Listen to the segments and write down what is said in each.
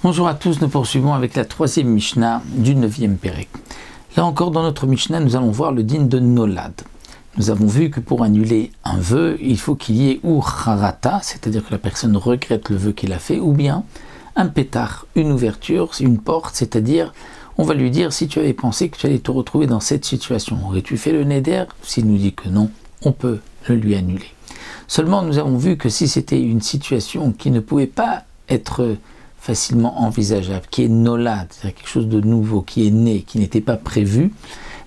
Bonjour à tous, nous poursuivons avec la troisième Mishnah du 9e Pérec. Là encore dans notre Mishnah, nous allons voir le din de Nolad. Nous avons vu que pour annuler un vœu, il faut qu'il y ait ou Harata, c'est-à-dire que la personne regrette le vœu qu'il a fait, ou bien un pétard, une ouverture, une porte, c'est-à-dire on va lui dire si tu avais pensé que tu allais te retrouver dans cette situation, aurais-tu fait le neder? S'il nous dit que non, on peut le lui annuler. Seulement nous avons vu que si c'était une situation qui ne pouvait pas être facilement envisageable, qui est nolad, c'est-à-dire quelque chose de nouveau, qui est né, qui n'était pas prévu,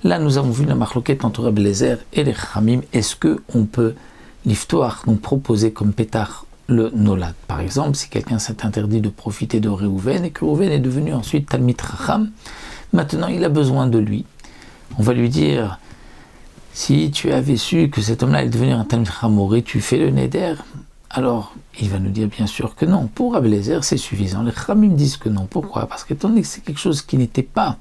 là nous avons vu la marloquette entre Rabbi Eliezer et les Chachamim. Est-ce qu'on peut l'iftoar, donc proposer comme pétard le nolad? Par exemple, si quelqu'un s'est interdit de profiter de Réhouven et que Réhouven est devenu ensuite Talmid Chacham, maintenant il a besoin de lui. On va lui dire, si tu avais su que cet homme-là allait devenir un Talmid Chacham, aurais-tu fait le neder? Alors, il va nous dire bien sûr que non. Pour Rabbi Eliezer, c'est suffisant. Les Chachamim disent que non. Pourquoi? Parce qu'étant donné que c'est quelque chose qui n'était pas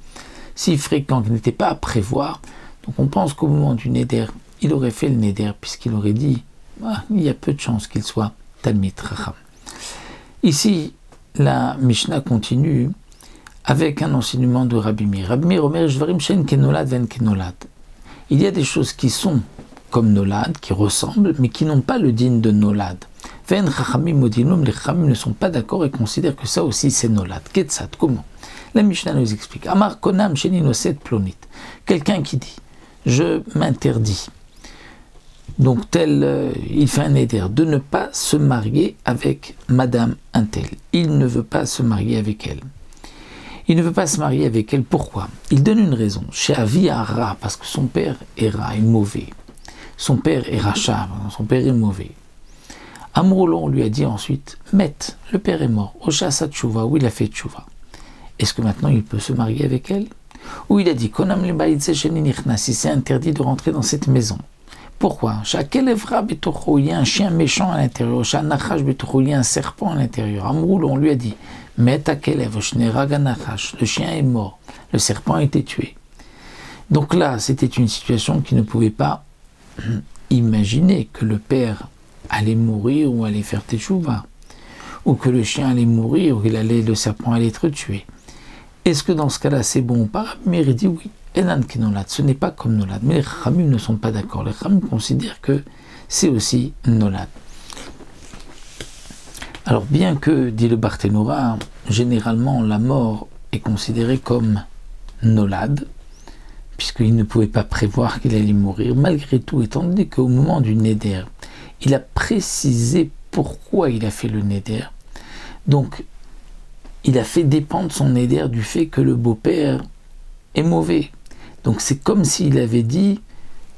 si fréquent, qui n'était pas à prévoir, donc on pense qu'au moment du neder, il aurait fait le neder, puisqu'il aurait dit il y a peu de chances qu'il soit Talmid Chacham. Ici, la Mishnah continue avec un enseignement de Rabbi Meir. Rabbi Meir omer Shvarim she'en kenolad ve'en kenolad. Il y a des choses qui sont comme nolad, qui ressemblent, mais qui n'ont pas le din de nolad. Ve'en chachamim modinum, les chachamim ne sont pas d'accord et considèrent que ça aussi c'est nolad. Ketzat, comment? La Mishnah nous explique. Amar konam sheni noset plonit. Quelqu'un qui dit, je m'interdis, donc il fait un éder, de ne pas se marier avec Madame Untel. Il ne veut pas se marier avec elle. Il ne veut pas se marier avec elle. Pourquoi? Il donne une raison. Chez Avi Ara, parce que son père est rat, est mauvais. Son père est rachat, son père est mauvais. Amroulon lui a dit ensuite, Met, le père est mort, Oshasa Tchouva, où il a fait Tchouva. Est-ce que maintenant il peut se marier avec elle? Ou il a dit, Konam le baïtse sheni nichnas, si c'est interdit de rentrer dans cette maison. Pourquoi? Chakel evra betocho, il y a un chien méchant à l'intérieur, Shanachash betocho, il y a un serpent à l'intérieur. Amroulon lui a dit, Met akelev, Shneraga nachash, le chien est mort, le serpent a été tué. Donc là, c'était une situation qui ne pouvait pas imaginer que le père allait mourir ou allait faire teshuva, ou que le chien allait mourir ou que le serpent allait être tué. Est-ce que dans ce cas-là c'est bon ou pas? Mais il dit oui, enan kenolad, ce n'est pas comme nolad. Mais les Chachamim ne sont pas d'accord. Les Chachamim considèrent que c'est aussi nolad. Alors bien que, dit le Barthénora, généralement la mort est considérée comme nolad, puisqu'il ne pouvait pas prévoir qu'il allait mourir, malgré tout, étant donné qu'au moment du neder, il a précisé pourquoi il a fait le neder, donc il a fait dépendre son neder du fait que le beau-père est mauvais. Donc c'est comme s'il avait dit,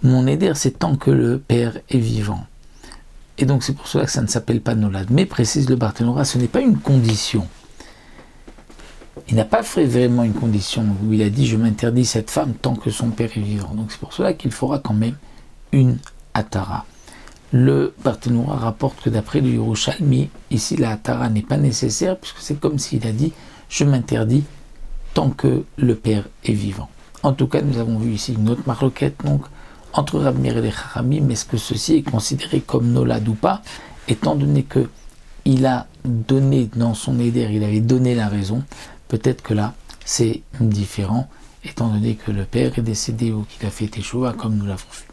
mon neder c'est tant que le père est vivant. Et donc c'est pour cela que ça ne s'appelle pas nolad. Mais précise le Barthénora, ce n'est pas une condition. Il n'a pas fait vraiment une condition où il a dit je m'interdis cette femme tant que son père est vivant. Donc c'est pour cela qu'il fera quand même une atara. Le Barthénora rapporte que d'après le Yerushalmi, ici la atara n'est pas nécessaire puisque c'est comme s'il a dit je m'interdis tant que le père est vivant. En tout cas, nous avons vu ici une autre marloquette donc entre Rabbi Meir et les Chachamim. Est-ce que ceci est considéré comme nolad ou pas, étant donné que il a donné dans son éder, il avait donné la raison. Peut-être que là, c'est différent, étant donné que le père est décédé ou qu'il a fait teshuva, comme nous l'avons vu.